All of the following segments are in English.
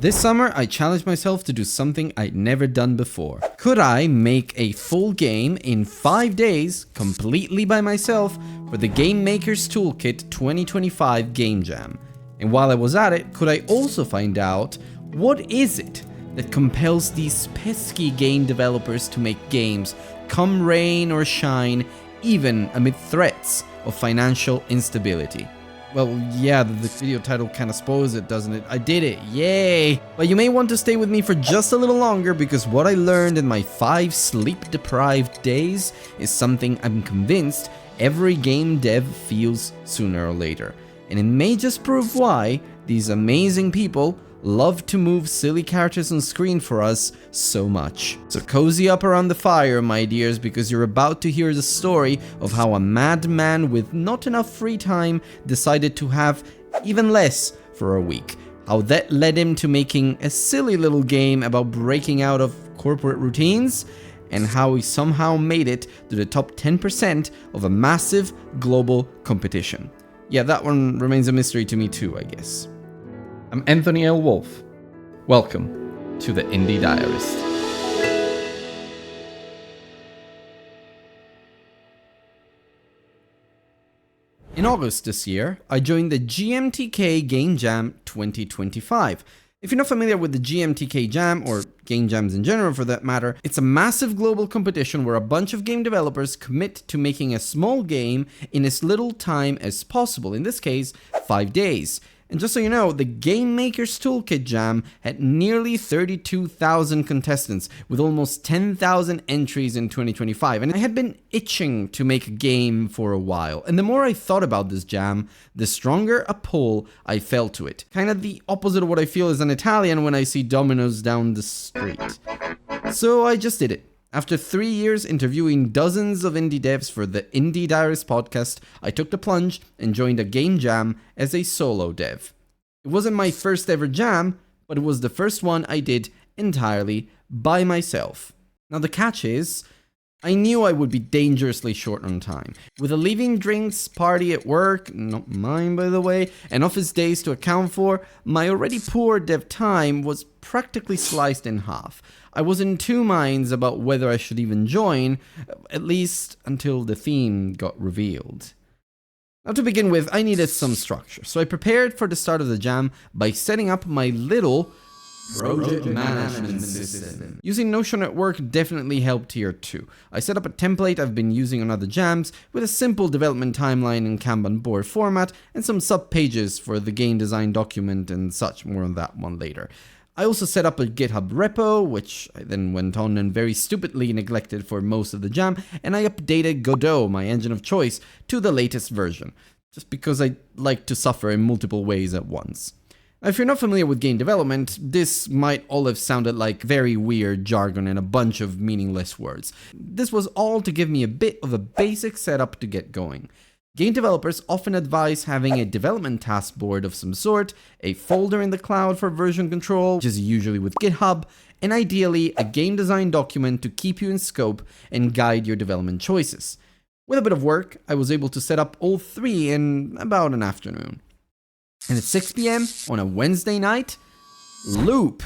This summer, I challenged myself to do something I'd never done before. Could I make a full game in 5 days, completely by myself, for the Game Maker's Toolkit 2025 Game Jam? And while I was at it, could I also find out what is it that compels these pesky game developers to make games come rain or shine, even amid threats of financial instability? Well, yeah, the video title kind of spoils it, doesn't it? I did it, yay! But you may want to stay with me for just a little longer, because what I learned in my 5 sleep-deprived days is something I'm convinced every game dev feels sooner or later. And it may just prove why these amazing people love to move silly characters on screen for us so much. So cozy up around the fire, my dears, because you're about to hear the story of how a madman with not enough free time decided to have even less for a week. How that led him to making a silly little game about breaking out of corporate routines, and how he somehow made it to the top 10% of a massive global competition. Yeah, that one remains a mystery to me too, I guess. I'm Anthony L. Wolf. Welcome to the Indie Diarist. In August this year, I joined the GMTK Game Jam 2025. If you're not familiar with the GMTK Jam, or game jams in general for that matter, it's a massive global competition where a bunch of game developers commit to making a small game in as little time as possible, in this case, 5 days. And just so you know, the Game Maker's Toolkit Jam had nearly 32,000 contestants, with almost 10,000 entries in 2025, and I had been itching to make a game for a while. And the more I thought about this jam, the stronger a pull I felt to it. Kind of the opposite of what I feel as an Italian when I see Domino's down the street. So I just did it. After 3 years interviewing dozens of indie devs for the Indie Diarist podcast, I took the plunge and joined a game jam as a solo dev. It wasn't my first ever jam, but it was the first one I did entirely by myself. Now the catch is, I knew I would be dangerously short on time. With a leaving drinks party at work, not mine by the way, and office days to account for, my already poor dev time was practically sliced in half. I was in two minds about whether I should even join, at least until the theme got revealed. Now to begin with, I needed some structure, so I prepared for the start of the jam by setting up my little project management system. Using Notion at work definitely helped here too. I set up a template I've been using on other jams with a simple development timeline in Kanban board format and some sub-pages for the game design document and such, more on that one later. I also set up a GitHub repo, which I then went on and very stupidly neglected for most of the jam, and I updated Godot, my engine of choice, to the latest version, just because I like to suffer in multiple ways at once. Now, if you're not familiar with game development, this might all have sounded like very weird jargon and a bunch of meaningless words. This was all to give me a bit of a basic setup to get going. Game developers often advise having a development task board of some sort, a folder in the cloud for version control, which is usually with GitHub, and ideally a game design document to keep you in scope and guide your development choices. With a bit of work, I was able to set up all three in about an afternoon. And at 6 p.m. on a Wednesday night, loop.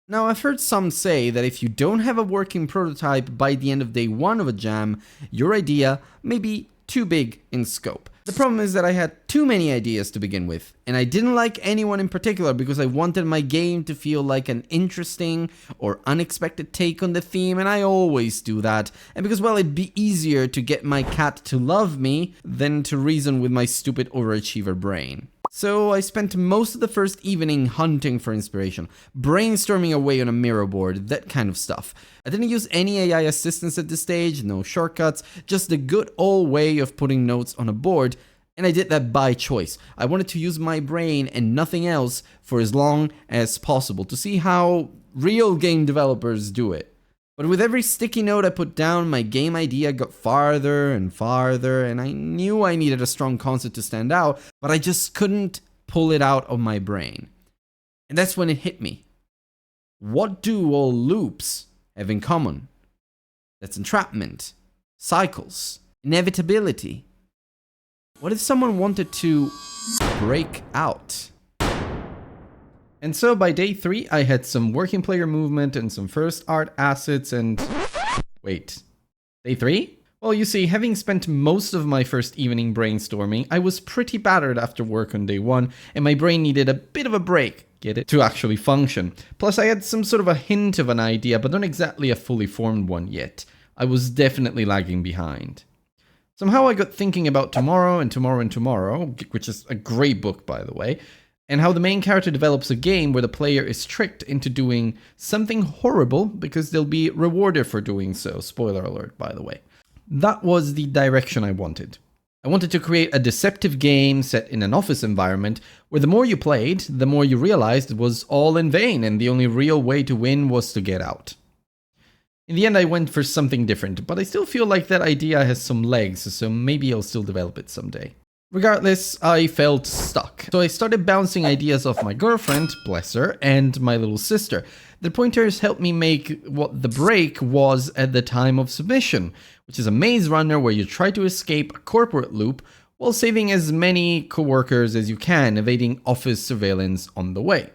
Now, I've heard some say that if you don't have a working prototype by the end of day 1 of a jam, your idea may be too big in scope. The problem is that I had too many ideas to begin with, and I didn't like anyone in particular because I wanted my game to feel like an interesting or unexpected take on the theme, and I always do that, and because, well, it'd be easier to get my cat to love me than to reason with my stupid overachiever brain. So I spent most of the first evening hunting for inspiration, brainstorming away on a mirror board, that kind of stuff. I didn't use any AI assistance at this stage, no shortcuts, just the good old way of putting notes on a board, and I did that by choice. I wanted to use my brain and nothing else for as long as possible to see how real game developers do it. But with every sticky note I put down, my game idea got farther and farther, and I knew I needed a strong concept to stand out, but I just couldn't pull it out of my brain. And that's when it hit me. What do all loops have in common? That's entrapment, cycles, inevitability. What if someone wanted to break out? And so by day 3, I had some working player movement and some first art assets and... Wait, day 3? Well, you see, having spent most of my first evening brainstorming, I was pretty battered after work on day 1, and my brain needed a bit of a break, get it, to actually function. Plus, I had some sort of a hint of an idea, but not exactly a fully formed one yet. I was definitely lagging behind. Somehow I got thinking about Tomorrow and Tomorrow and Tomorrow, which is a great book, by the way, and how the main character develops a game where the player is tricked into doing something horrible because they'll be rewarded for doing so. Spoiler alert, by the way. That was the direction I wanted. I wanted to create a deceptive game set in an office environment where the more you played, the more you realized it was all in vain and the only real way to win was to get out. In the end, I went for something different, but I still feel like that idea has some legs, so maybe I'll still develop it someday. Regardless, I felt stuck. So I started bouncing ideas off my girlfriend, bless her, and my little sister. The pointers helped me make what the break was at the time of submission, which is a maze runner where you try to escape a corporate loop while saving as many coworkers as you can, evading office surveillance on the way.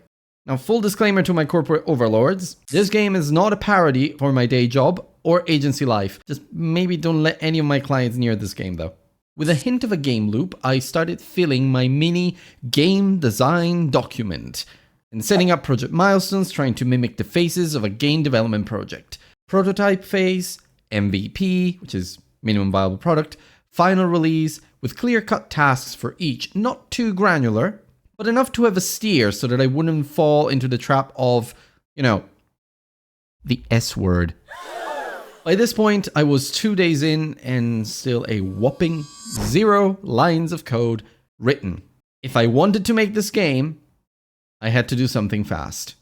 Now, full disclaimer to my corporate overlords, this game is not a parody for my day job or agency life. Just maybe don't let any of my clients near this game though. With a hint of a game loop, I started filling my mini game design document and setting up project milestones trying to mimic the phases of a game development project. Prototype phase, MVP, which is minimum viable product, final release, with clear-cut tasks for each, not too granular, but enough to have a steer so that I wouldn't fall into the trap of, the S word. By this point, I was 2 days in and still a whopping 0 lines of code written. If I wanted to make this game, I had to do something fast.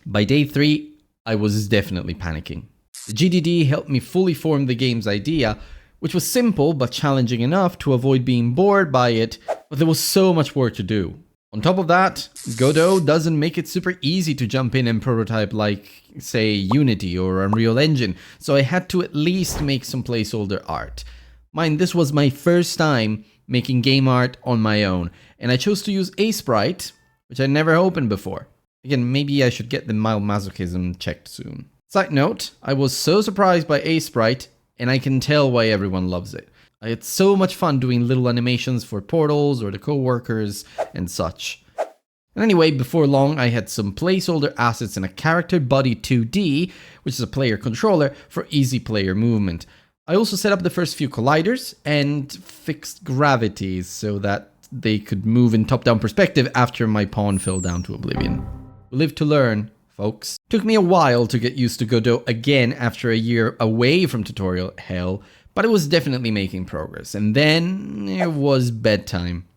By day 3, I was definitely panicking. The GDD helped me fully form the game's idea, which was simple but challenging enough to avoid being bored by it, but there was so much work to do. On top of that, Godot doesn't make it super easy to jump in and prototype like, say, Unity or Unreal Engine, so I had to at least make some placeholder art. Mind, this was my first time making game art on my own, and I chose to use Sprite, which I never opened before. Again, maybe I should get the mild masochism checked soon. Side note, I was so surprised by Sprite, and I can tell why everyone loves it. I had so much fun doing little animations for portals or the co-workers and such. And anyway, before long, I had some placeholder assets in a character body 2D, which is a player controller, for easy player movement. I also set up the first few colliders and fixed gravities so that they could move in top-down perspective after my pawn fell down to oblivion. We live to learn, folks. Took me a while to get used to Godot again after a year away from tutorial hell, but it was definitely making progress. And then it was bedtime.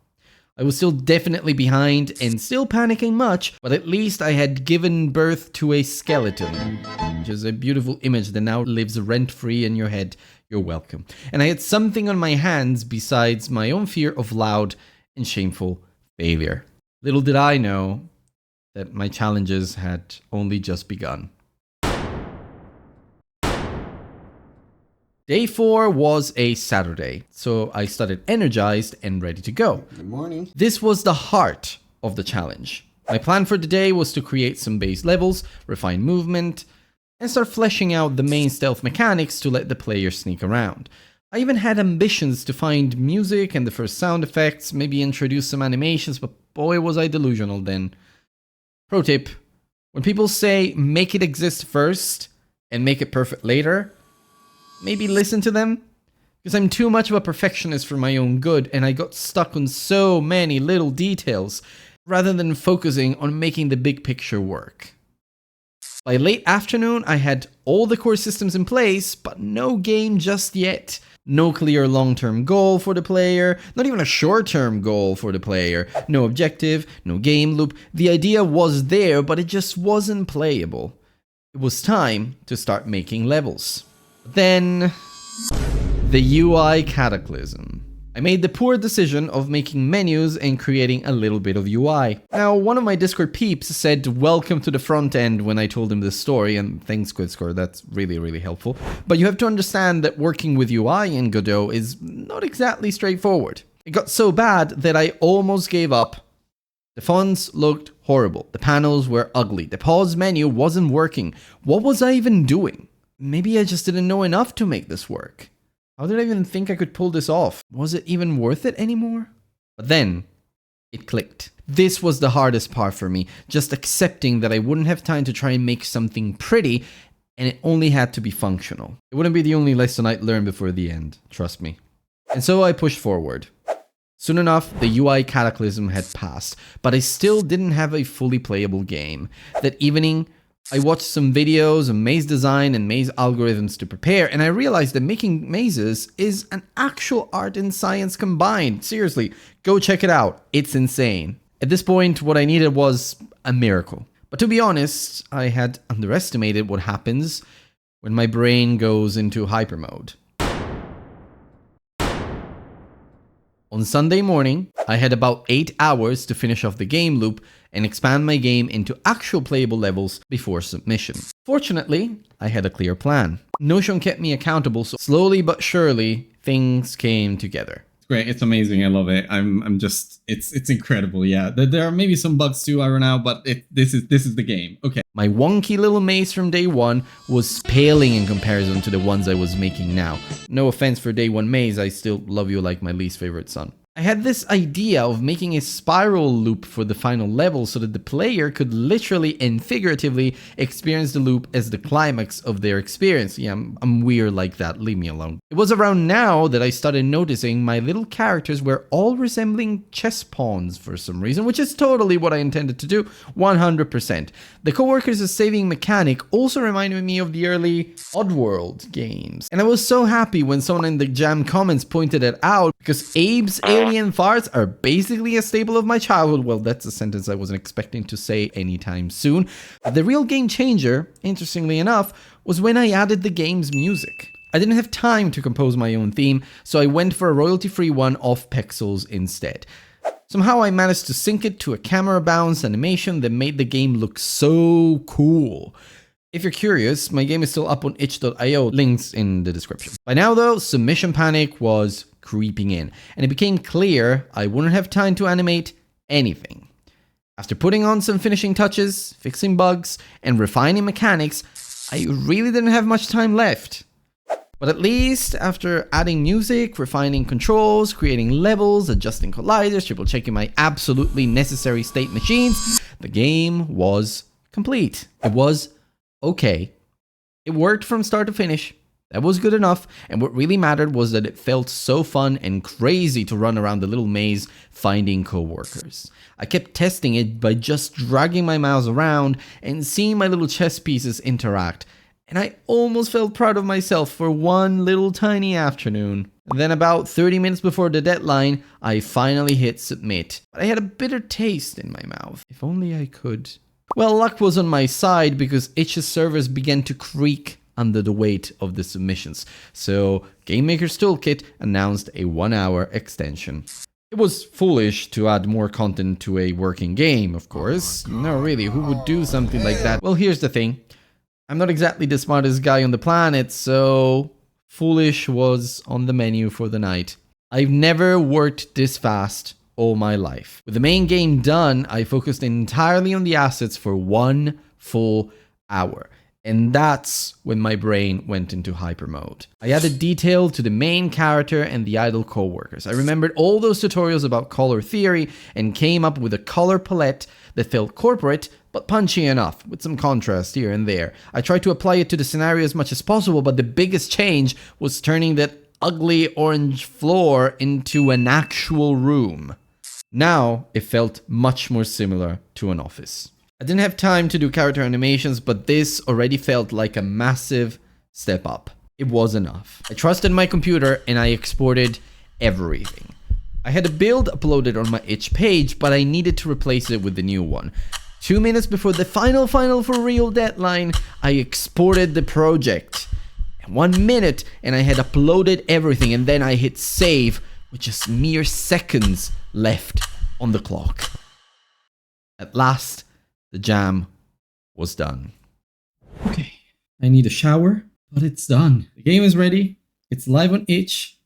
I was still definitely behind and still panicking much, but at least I had given birth to a skeleton, which is a beautiful image that now lives rent-free in your head. You're welcome. And I had something on my hands besides my own fear of loud and shameful failure. Little did I know that my challenges had only just begun. Day 4 was a Saturday, so I started energized and ready to go. Good morning. This was the heart of the challenge. My plan for the day was to create some base levels, refine movement, and start fleshing out the main stealth mechanics to let the player sneak around. I even had ambitions to find music and the first sound effects, maybe introduce some animations, but boy was I delusional then. Pro tip, when people say make it exist first and make it perfect later, maybe listen to them, because I'm too much of a perfectionist for my own good and I got stuck on so many little details rather than focusing on making the big picture work. By late afternoon, I had all the core systems in place, but no game just yet. No clear long-term goal for the player, not even a short-term goal for the player, no objective, no game loop. The idea was there, but it just wasn't playable. It was time to start making levels. Then, the UI Cataclysm. I made the poor decision of making menus and creating a little bit of UI. Now, one of my Discord peeps said welcome to the front end when I told him this story, and thanks Quitscore, that's really helpful. But you have to understand that working with UI in Godot is not exactly straightforward. It got so bad that I almost gave up. The fonts looked horrible. The panels were ugly. The pause menu wasn't working. What was I even doing? Maybe I just didn't know enough to make this work. How did I even think I could pull this off? Was it even worth it anymore? But then, it clicked. This was the hardest part for me, just accepting that I wouldn't have time to try and make something pretty, and it only had to be functional. It wouldn't be the only lesson I'd learn before the end, trust me. And so I pushed forward. Soon enough, the UI Cataclysm had passed, but I still didn't have a fully playable game. That evening, I watched some videos on maze design and maze algorithms to prepare, and I realized that making mazes is an actual art and science combined. Seriously, go check it out. It's insane. At this point, what I needed was a miracle. But to be honest, I had underestimated what happens when my brain goes into hyper mode. On Sunday morning, I had about 8 hours to finish off the game loop and expand my game into actual playable levels before submission. Fortunately, I had a clear plan. Notion kept me accountable, so slowly but surely, things came together. It's great. It's amazing. I love it. I'm just, it's incredible. Yeah. There are maybe some bugs too I run out, but this is the game. Okay. My wonky little maze from day one was paling in comparison to the ones I was making now. No offense for day one maze, I still love you like my least favorite son. I had this idea of making a spiral loop for the final level so that the player could literally and figuratively experience the loop as the climax of their experience. Yeah, I'm weird like that, leave me alone. It was around now that I started noticing my little characters were all resembling chess pawns for some reason, which is totally what I intended to do, 100%. The coworkers' saving mechanic also reminded me of the early Oddworld games. And I was so happy when someone in the jam comments pointed it out, because Abe's alien farts are basically a staple of my childhood. Well, that's a sentence I wasn't expecting to say anytime soon. But the real game changer, interestingly enough, was when I added the game's music. I didn't have time to compose my own theme, so I went for a royalty-free one off Pexels instead. Somehow I managed to sync it to a camera bounce animation that made the game look so cool. If you're curious, my game is still up on itch.io, links in the description. By now though, submission panic was creeping in, and it became clear I wouldn't have time to animate anything. After putting on some finishing touches, fixing bugs, and refining mechanics, I really didn't have much time left. But at least after adding music, refining controls, creating levels, adjusting colliders, triple checking my absolutely necessary state machines, the game was complete. It was okay. It worked from start to finish. That was good enough, and what really mattered was that it felt so fun and crazy to run around the little maze finding coworkers. I kept testing it by just dragging my mouse around and seeing my little chess pieces interact, and I almost felt proud of myself for one little tiny afternoon. Then about 30 minutes before the deadline, I finally hit submit, but I had a bitter taste in my mouth. If only I could. Well, luck was on my side because itch's servers began to creak under the weight of the submissions, so GameMaker's Toolkit announced a 1-hour extension. It was foolish to add more content to a working game, of course. No, really, who would do something like that? Well, here's the thing. I'm not exactly the smartest guy on the planet, so foolish was on the menu for the night. I've never worked this fast all my life. With the main game done, I focused entirely on the assets for 1 full hour. And that's when my brain went into hyper mode. I added detail to the main character and the idle co-workers. I remembered all those tutorials about color theory and came up with a color palette that felt corporate but punchy enough, with some contrast here and there. I tried to apply it to the scenario as much as possible, but the biggest change was turning that ugly orange floor into an actual room. Now it felt much more similar to an office. I didn't have time to do character animations, but this already felt like a massive step up. It was enough. I trusted my computer and I exported everything. I had a build uploaded on my itch page, but I needed to replace it with the new one. 2 minutes before the final for real deadline, I exported the project. 1 minute and I had uploaded everything, and then I hit save with just mere seconds left on the clock. At last, the jam was done. Okay. I need a shower, but it's done. The game is ready. It's live on itch.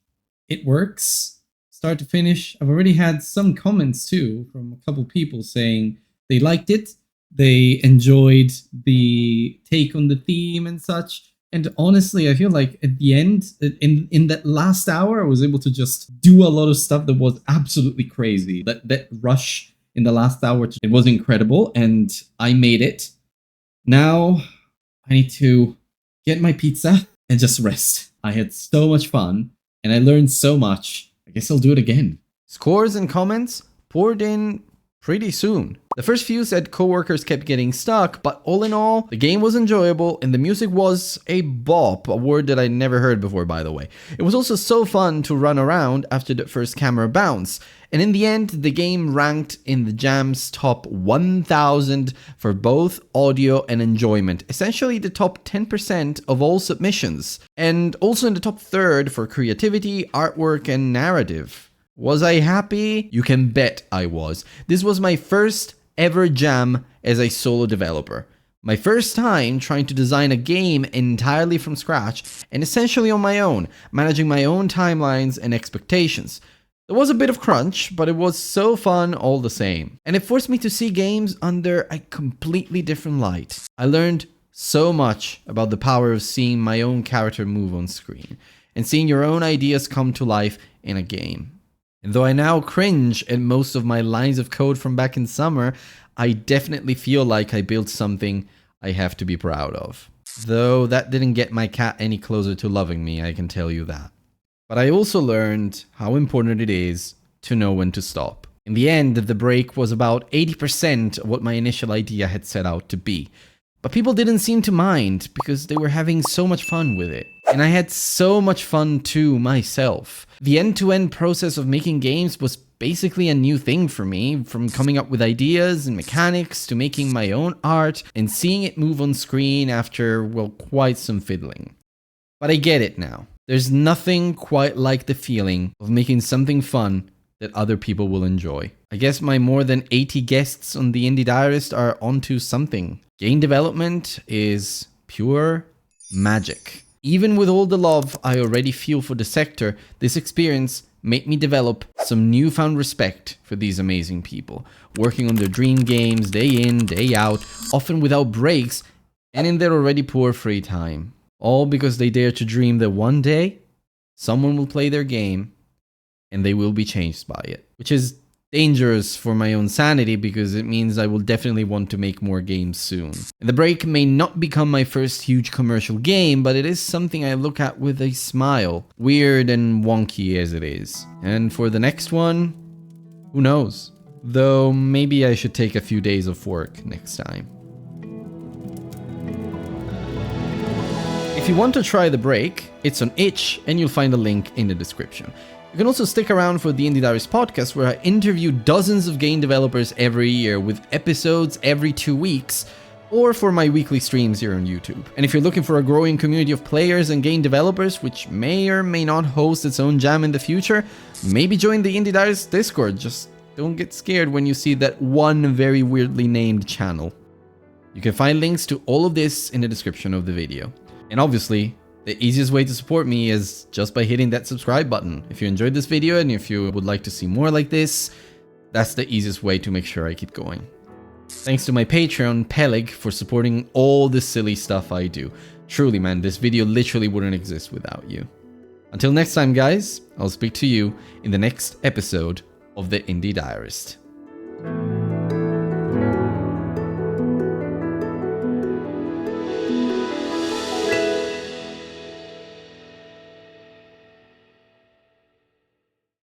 It works. start to finish. I've already had some comments too from a couple people saying they liked it, they enjoyed the take on the theme and such. And honestly, I feel like at the end, in that last hour, I was able to just do a lot of stuff that was absolutely crazy. That rush in the last hour, it was incredible, and I made it. Now I need to get my pizza and just rest. I had so much fun, and I learned so much. I guess I'll do it again. Scores and comments poured in pretty soon. The first few said coworkers kept getting stuck, but all in all, the game was enjoyable and the music was a bop, a word that I never heard before, by the way. It was also so fun to run around after the first camera bounce. And in the end, the game ranked in the Jam's top 1000 for both audio and enjoyment, essentially the top 10% of all submissions, and also in the top third for creativity, artwork, and narrative. Was I happy? You can bet I was. This was my first ever jam as a solo developer. My first time trying to design a game entirely from scratch and essentially on my own, managing my own timelines and expectations. There was a bit of crunch, but it was so fun all the same. And it forced me to see games under a completely different light. I learned so much about the power of seeing my own character move on screen and seeing your own ideas come to life in a game. And though I now cringe at most of my lines of code from back in summer, I definitely feel like I built something I have to be proud of. Though that didn't get my cat any closer to loving me, I can tell you that. But I also learned how important it is to know when to stop. In the end, the break was about 80% of what my initial idea had set out to be. But people didn't seem to mind because they were having so much fun with it. And I had so much fun too myself. The end-to-end process of making games was basically a new thing for me, from coming up with ideas and mechanics to making my own art and seeing it move on screen after, well, quite some fiddling. But I get it now. There's nothing quite like the feeling of making something fun that other people will enjoy. I guess my more than 80 guests on the Indie Diarist are onto something. Game development is pure magic. Even with all the love I already feel for the sector, this experience made me develop some newfound respect for these amazing people, working on their dream games day in, day out, often without breaks, and in their already poor free time. All because they dare to dream that one day, someone will play their game, and they will be changed by it. Which is dangerous for my own sanity because it means I will definitely want to make more games soon. And the break may not become my first huge commercial game, but it is something I look at with a smile, weird and wonky as it is. And for the next one, who knows? Though maybe I should take a few days off work next time. If you want to try the break, it's on itch and you'll find a link in the description. You can also stick around for the Indie Diarist podcast, where I interview dozens of game developers every year with episodes every 2 weeks, or for my weekly streams here on YouTube. And if you're looking for a growing community of players and game developers, which may or may not host its own jam in the future, maybe join the Indie Diarist Discord. Just don't get scared when you see that one very weirdly named channel. You can find links to all of this in the description of the video. And obviously, the easiest way to support me is just by hitting that subscribe button. If you enjoyed this video and if you would like to see more like this, that's the easiest way to make sure I keep going. Thanks to my Patreon, Peleg, for supporting all the silly stuff I do. Truly, man, this video literally wouldn't exist without you. Until next time, guys, I'll speak to you in the next episode of the Indie Diarist.